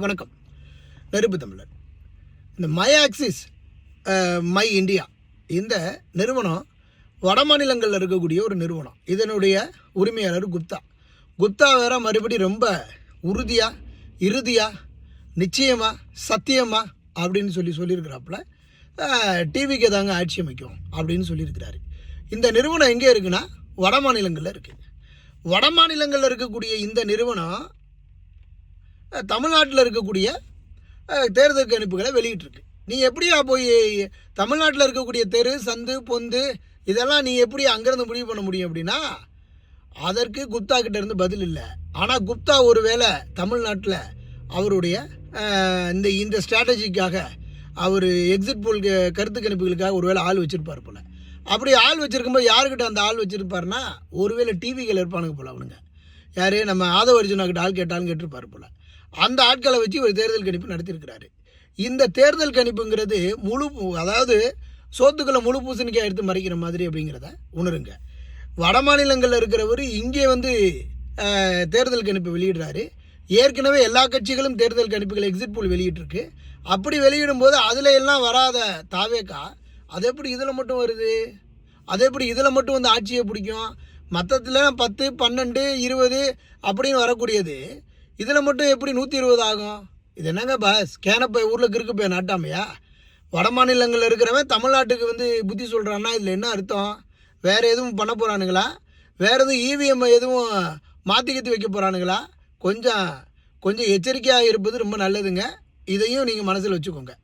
வணக்கம். நெருப்பு தமிழர். இந்த மை ஆக்சிஸ் மை இந்தியா இந்த நிறுவனம் வட மாநிலங்களில் இருக்கக்கூடிய ஒரு நிறுவனம். இதனுடைய உரிமையாளர் குப்தா வேற மறுபடி ரொம்ப உறுதியாக இறுதியாக நிச்சயமாக சத்தியமாக அப்படின்னு சொல்லியிருக்கிறாப்புல டிவிக்கு தாங்க ஆட்சி அமைக்கும் அப்படின்னு சொல்லியிருக்கிறாரு. இந்த நிறுவனம் எங்கே இருக்குன்னா வட மாநிலங்களில் இருக்குது. வட மாநிலங்களில் இருக்கக்கூடிய இந்த நிறுவனம் தமிழ்நாட்டில் இருக்கக்கூடிய தேர்தல் கணிப்புகளை வெளியிட்டிருக்கு. நீ எப்படியா போய் தமிழ்நாட்டில் இருக்கக்கூடிய தெரு சந்து பொந்து இதெல்லாம் நீ எப்படி அங்கேருந்து முடிவு பண்ண முடியும் அப்படின்னா அதற்கு குப்தா கிட்டேருந்து பதில் இல்லை. ஆனால் குப்தா ஒரு வேளை தமிழ்நாட்டில் அவருடைய இந்த ஸ்ட்ராட்டஜிக்காக அவர் எக்ஸிட் போல் கருத்து கணிப்புகளுக்காக ஒரு வேளை ஆள் வச்சுருப்பார் போல். அப்படி ஆள் வச்சுருக்கும்போது யாருக்கிட்ட அந்த ஆள் வச்சுருப்பாருன்னா ஒருவேளை டிவிகள் இருப்பானுங்க போல். அவனுங்க யார் நம்ம ஆதவ அர்ஜுனாக்கிட்ட ஆள் கேட்டாலும் கேட்டிருப்பார் போல். அந்த ஆட்களை வச்சு ஒரு தேர்தல் கணிப்பு நடத்தியிருக்கிறாரு. இந்த தேர்தல் கணிப்புங்கிறது அதாவது சோத்துக்களை முழு பூசணிக்காய் எடுத்து மறைக்கிற மாதிரி அப்படிங்கிறத உணருங்க. வட மாநிலங்களில் இருக்கிறவர் இங்கே தேர்தல் கணிப்பு வெளியிடுறாரு. ஏற்கனவே எல்லா கட்சிகளும் தேர்தல் கணிப்புகள் எக்ஸிட் போல் வெளியிட்டிருக்கு. அப்படி வெளியிடும்போது அதில் எல்லாம் வராத தாவேக்கா அது எப்படி இதில் மட்டும் வருது? அது எப்படி இதில் மட்டும் ஆட்சியை பிடிக்கும்? மற்றத்தில் 10, 12, 20 அப்படின்னு வரக்கூடியது இதில் மட்டும் எப்படி 120 ஆகும்? இது என்னங்க பாஸ், கேனப்பை ஊரில் கிறுக்கு நாட்டாமையா? வட மாநிலங்களில் இருக்கிறவன் தமிழ்நாட்டுக்கு புத்தி சொல்கிறான்னா இதில் என்ன அர்த்தம்? வேறு எதுவும் பண்ண போகிறானுங்களா? வேறு எதுவும் இவிஎம் எதுவும் மாற்றிக்கத்தி வைக்க போகிறானுங்களா? கொஞ்சம் எச்சரிக்கையாக இருப்பது ரொம்ப நல்லதுங்க. இதையும் நீங்கள் மனசில் வச்சுக்கோங்க.